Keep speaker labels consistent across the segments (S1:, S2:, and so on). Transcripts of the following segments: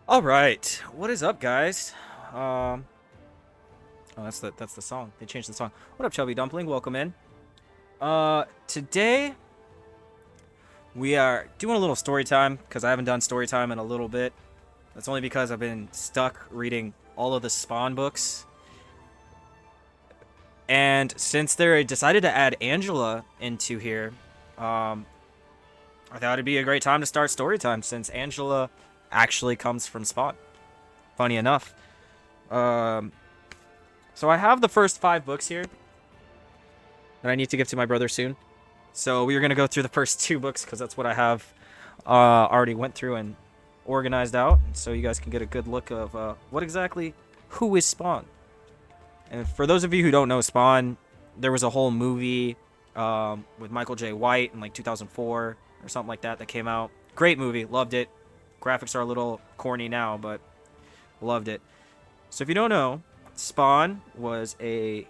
S1: All right, what is up, guys? Um, oh, that's the song. They changed the song. What up, Chubby Dumpling? Welcome in. Today we are doing a little story time because I haven't done story time in a little bit. That's only because I've been stuck reading all of the Spawn books, and since they decided to add Angela into here, um, I thought it'd be a great time to start story time since Angela actually comes from Spawn. Funny enough. Um, So I have the first 5 books here that I need to give to my brother soon. So we are gonna go through the first 2 books because that's what I have already went through and organized out, so you guys can get a good look of what exactly who is Spawn. And for those of you who don't know Spawn, there was a whole movie with Michael J. White in like 2004 or something like that came out. Great movie, loved it. Graphics are a little corny now, but loved it. So if you don't know, Spawn was he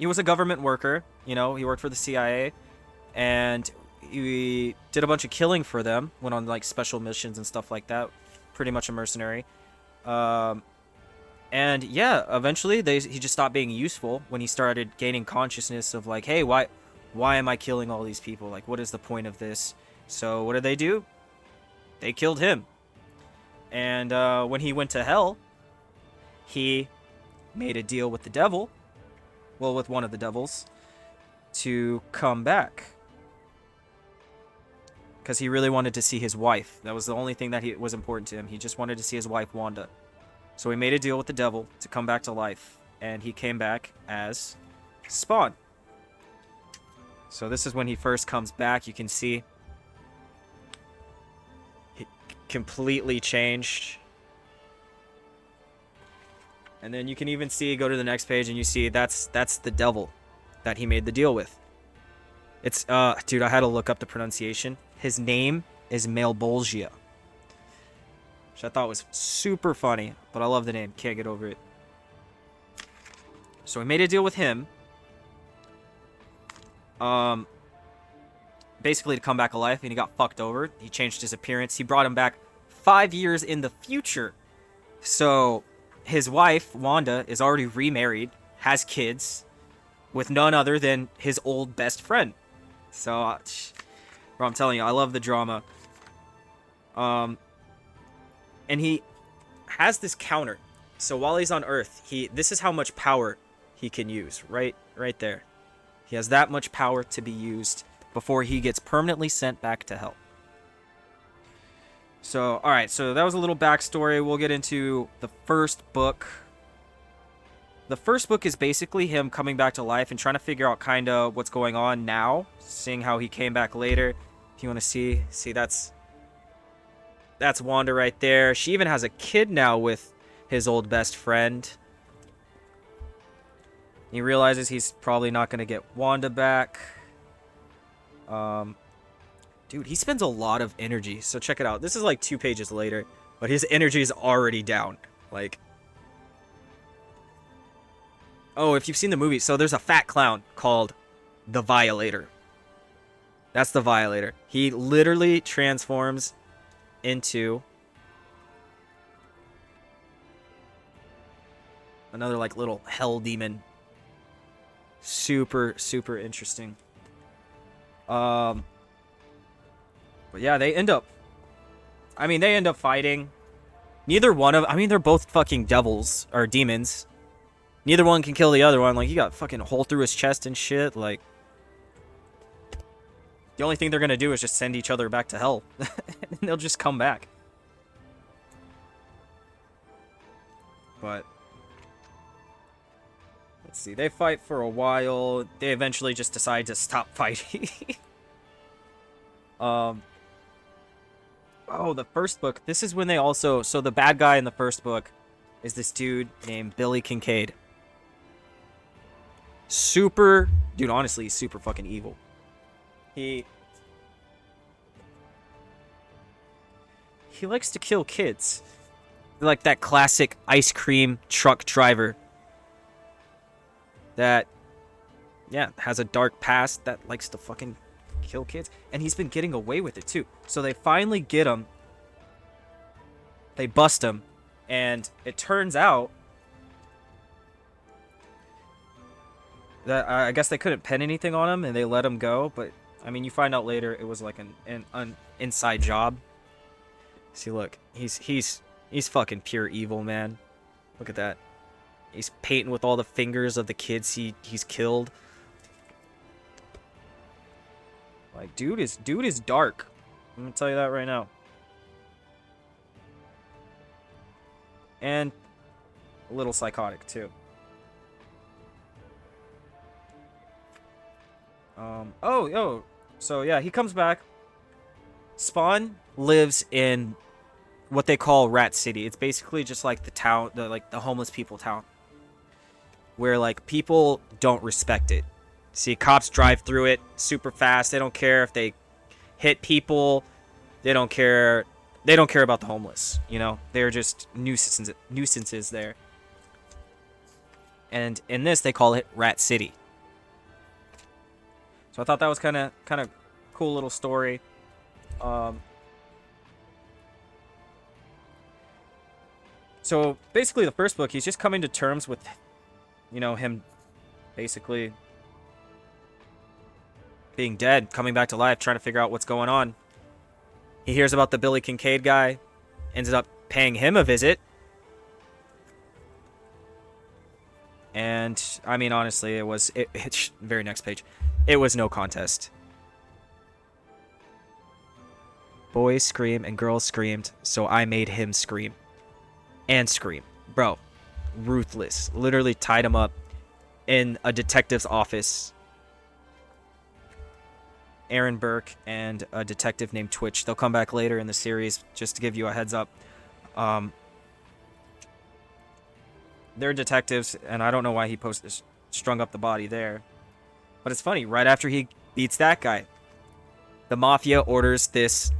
S1: was a government worker, you know, he worked for the CIA, and he did a bunch of killing for them, went on like special missions and stuff like that, pretty much a mercenary. Um, and yeah, eventually he just stopped being useful when he started gaining consciousness of like, hey, why am I killing all these people? Like, what is the point of this? So what did they do? They killed him. And when he went to hell, he made a deal with the devil, well, with one of the devils, to come back. Because he really wanted to see his wife. That was the only thing that was important to him. He just wanted to see his wife, Wanda. So he made a deal with the devil to come back to life. And he came back as Spawn. So this is when he first comes back. You can see he completely changed. And then you can even see, go to the next page, and you see that's the devil that he made the deal with. It's, dude, I had to look up the pronunciation. His name is Malbolgia, which I thought was super funny, but I love the name. Can't get over it. So he made a deal with him, basically to come back alive, and he got fucked over. He changed his appearance. He brought him back 5 years in the future. So his wife, Wanda, is already remarried, has kids, with none other than his old best friend. So, bro, I'm telling you, I love the drama. And he has this counter. So while he's on Earth, this is how much power he can use, right there. He has that much power to be used before he gets permanently sent back to hell. So, alright, so that was a little backstory. We'll get into the first book. The first book is basically him coming back to life and trying to figure out kind of what's going on now, seeing how he came back later. If you want to see that's Wanda right there. She even has a kid now with his old best friend. He realizes he's probably not going to get Wanda back. Dude, he spends a lot of energy. So check it out. This is like 2 pages later, but his energy is already down. Like, oh, if you've seen the movie, so there's a fat clown called the Violator. That's the Violator. He literally transforms into another like little hell demon. Super, super interesting. But yeah, they end up fighting. Neither one of, they're both fucking devils, or demons. Neither one can kill the other one. Like, he got fucking hole through his chest and shit. Like, the only thing they're gonna do is just send each other back to hell. And they'll just come back. But let's see, they fight for a while. They eventually just decide to stop fighting. Oh, the first book. This is when they also... So the bad guy in the first book is this dude named Billy Kincaid. Super... Dude, honestly, he's super fucking evil. He likes to kill kids. Like that classic ice cream truck driver that, yeah, has a dark past that likes to fucking kill kids, and he's been getting away with it too. So they finally get him They bust him, and it turns out that I guess they couldn't pin anything on him, and they let him go. But I mean, you find out later it was like an inside job. See, look, he's fucking pure evil, man. Look at that. He's painting with all the fingers of the kids he's killed. Like, dude is dark. I'm gonna tell you that right now. And a little psychotic too. So yeah, he comes back. Spawn lives in what they call Rat City. It's basically just like the town, the homeless people town, where like people don't respect it. See, cops drive through it super fast. They don't care if they hit people. They don't care. They don't care about the homeless. You know, they're just nuisances there. And in this, they call it Rat City. So I thought that was kind of cool little story. So basically, the first book, he's just coming to terms with, you know, him basically being dead, coming back to life, trying to figure out what's going on. He hears about the Billy Kincaid guy, ends up paying him a visit. And, I mean, honestly, it very next page. It was no contest. Boys scream and girls screamed, so I made him scream. And scream. Bro, ruthless. Literally tied him up in a detective's office. Aaron Burke and a detective named Twitch. They'll come back later in the series, just to give you a heads up. They're detectives, and I don't know why he strung up the body there. But it's funny, right after he beats that guy, the Mafia orders this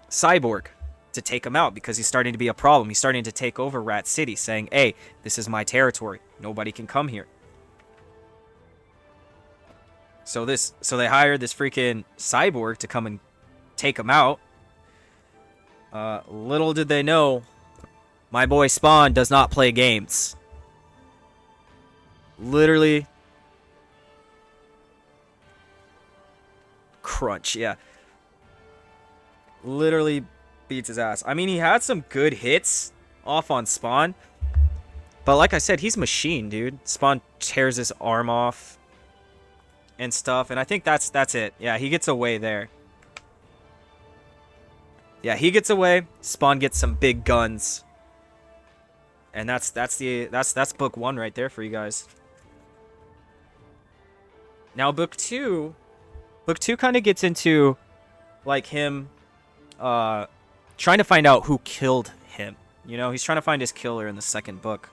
S1: cyborg to take him out because he's starting to be a problem. He's starting to take over Rat City, saying, hey, this is my territory. Nobody can come here. So they hired this freaking cyborg to come and take him out. Little did they know, my boy Spawn does not play games. Literally. Crunch, yeah. Literally beats his ass. I mean, he had some good hits off on Spawn. But like I said, he's machine, dude. Spawn tears his arm off and stuff. And I think that's it. Yeah, he gets away there. Yeah, he gets away. Spawn gets some big guns. And that's book 1 right there for you guys. Now book 2 kind of gets into like him trying to find out who killed him. You know, he's trying to find his killer in the second book.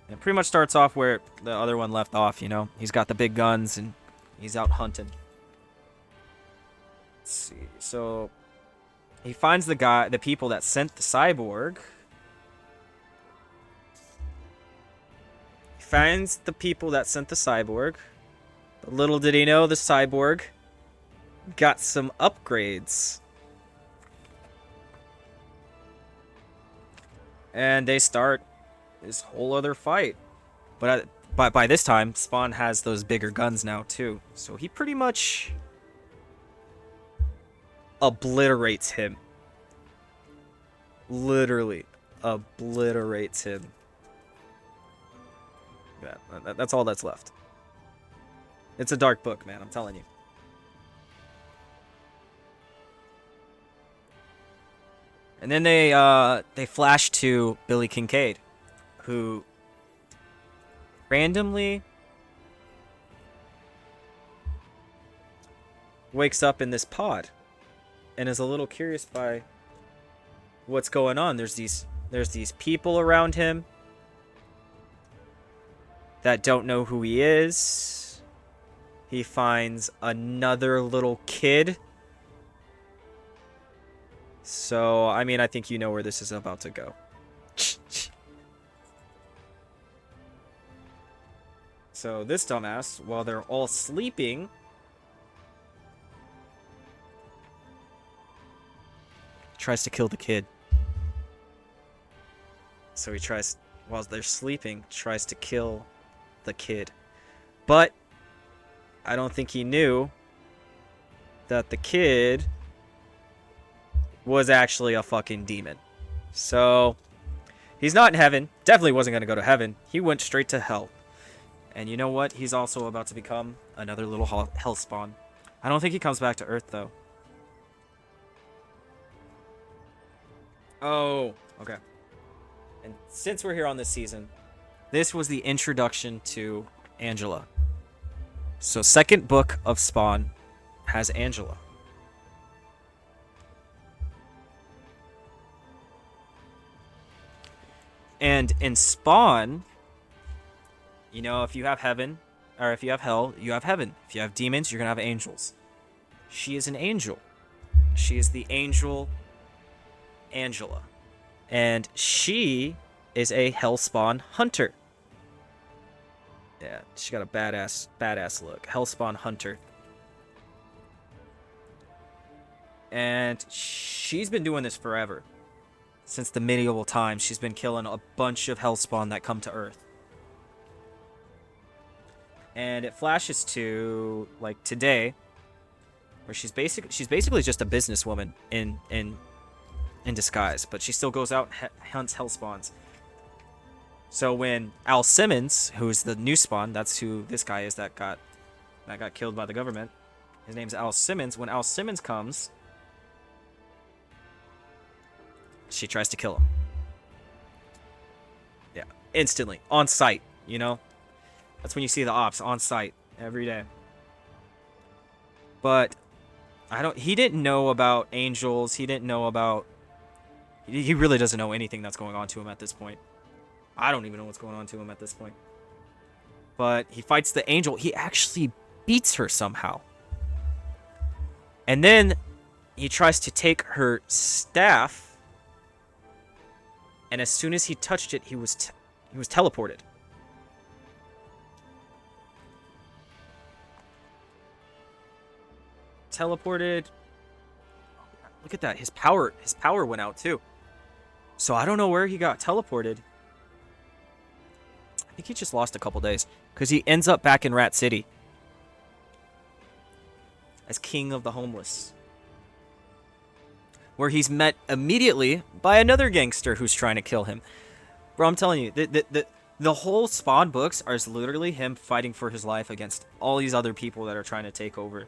S1: And it pretty much starts off where the other one left off, you know. He's got the big guns and he's out hunting. Let's see. So he finds the people that sent the cyborg. He finds the people that sent the cyborg. But little did he know the cyborg got some upgrades. And they start this whole other fight. But by this time, Spawn has those bigger guns now too. So he pretty much obliterates him. Literally obliterates him. Yeah, that's all that's left. It's a dark book, man, I'm telling you. And then they flash to Billy Kincaid, who randomly wakes up in this pod and is a little curious by what's going on. There's these people around him that don't know who he is. He finds another little kid. So, I mean, I think you know where this is about to go. So, this dumbass, while they're all sleeping, tries to kill the kid. So he tries, while they're sleeping, tries to kill the kid. But I don't think he knew that the kid was actually a fucking demon. So he's not in heaven. Definitely wasn't going to go to heaven. He went straight to hell. And you know what? He's also about to become another little hell spawn. I don't think he comes back to Earth, though. Oh, okay. And since we're here on this season, this was the introduction to Angela. So second book of Spawn has Angela. And in Spawn, you know, if you have heaven, or if you have hell, you have heaven. If you have demons, you're going to have angels. She is an angel. She is the angel Angela. And she is a Hellspawn hunter. Yeah, she got a badass look. Hellspawn hunter. And she's been doing this forever. Since the medieval times, she's been killing a bunch of Hellspawn that come to Earth. And it flashes to, like, today, where she's basically just a businesswoman in disguise, but she still goes out and hunts Hellspawns. So when Al Simmons, who's the new spawn, that's who this guy is that got killed by the government. His name's Al Simmons. When Al Simmons comes, she tries to kill him. Yeah, instantly, on sight, you know? That's when you see the ops on site every day. But he didn't know about angels. He didn't know about, he really doesn't know anything that's going on to him at this point. I don't even know what's going on to him at this point. But he fights the angel. He actually beats her somehow. And then he tries to take her staff. And as soon as he touched it, he was teleported. Teleported. Look at that. His power went out too. So I don't know where he got teleported. I think he just lost a couple days because he ends up back in Rat City as king of the homeless, where he's met immediately by another gangster who's trying to kill him. Bro, I'm telling you, the whole Spawn books are literally him fighting for his life against all these other people that are trying to take over.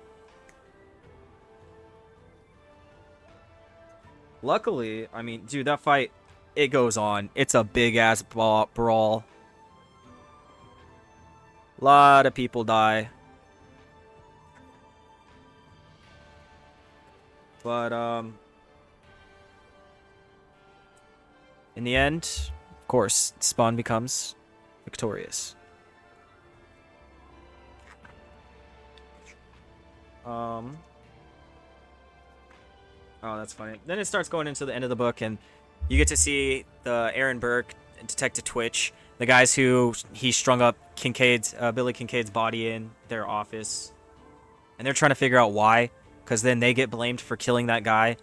S1: Luckily, I mean, dude, that fight, it goes on. It's a big-ass brawl. A lot of people die. But, in the end, of course, Spawn becomes victorious. Oh, that's funny. Then it starts going into the end of the book, and you get to see the Aaron Burke and Detective Twitch, the guys who he strung up Billy Kincaid's body in their office, and they're trying to figure out why, because then they get blamed for killing that guy,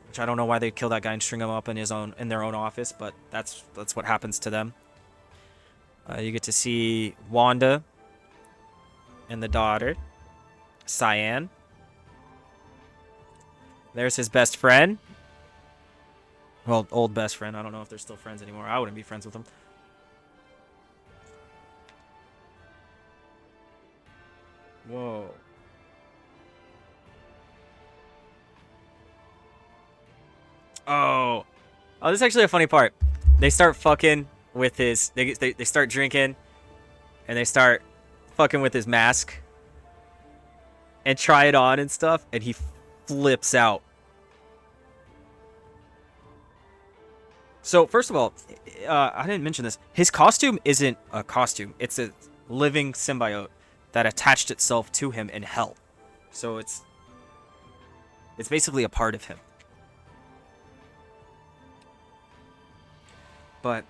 S1: which I don't know why they kill that guy and string him up in their own office, but that's what happens to them. You get to see Wanda and the daughter, Cyan. There's his best friend. Well, old best friend. I don't know if they're still friends anymore. I wouldn't be friends with them. Whoa. Oh. Oh, this is actually a funny part. They start fucking with his... They start drinking. And they start fucking with his mask. And try it on and stuff. And he flips out. So, first of all, I didn't mention this. His costume isn't a costume. It's a living symbiote that attached itself to him in hell. So it's basically a part of him. But,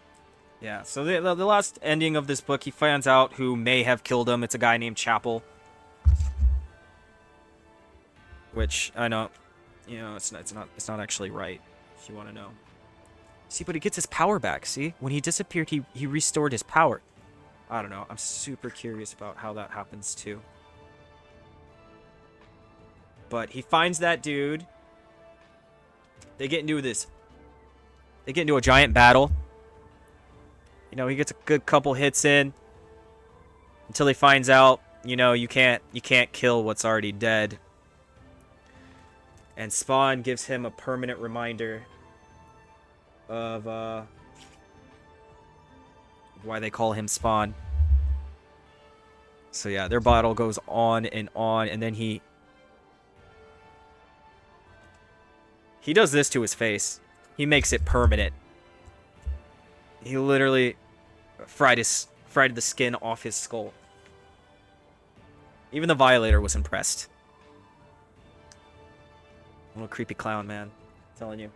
S1: yeah. So the last ending of this book, he finds out who may have killed him. It's a guy named Chapel. Which, I know, you know, it's not actually right, if you want to know. See, but he gets his power back, see? When he disappeared, he restored his power. I don't know. I'm super curious about how that happens, too. But he finds that dude. They get into a giant battle. You know, he gets a good couple hits in. Until he finds out, you know, you can't kill what's already dead. And Spawn gives him a permanent reminder of why they call him Spawn. So yeah, their battle goes on, and then he does this to his face. He makes it permanent. He literally fried the skin off his skull. Even the Violator was impressed. Little creepy clown, man. I'm telling you.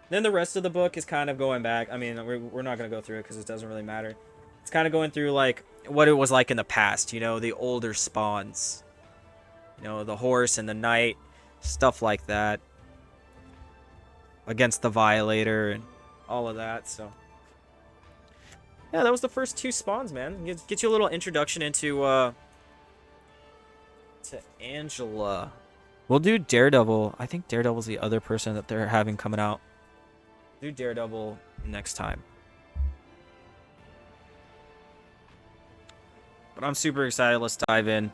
S1: Then the rest of the book is kind of going back. I mean, we're not going to go through it because it doesn't really matter. It's kind of going through, like, what it was like in the past. You know, the older spawns. You know, the horse and the knight. Stuff like that. Against the Violator and all of that, so. Yeah, that was the first 2 spawns, man. Get you a little introduction into, to Angela. We'll do Daredevil. I think Daredevil's the other person that they're having coming out. Do Daredevil next time. But I'm super excited. Let's dive in.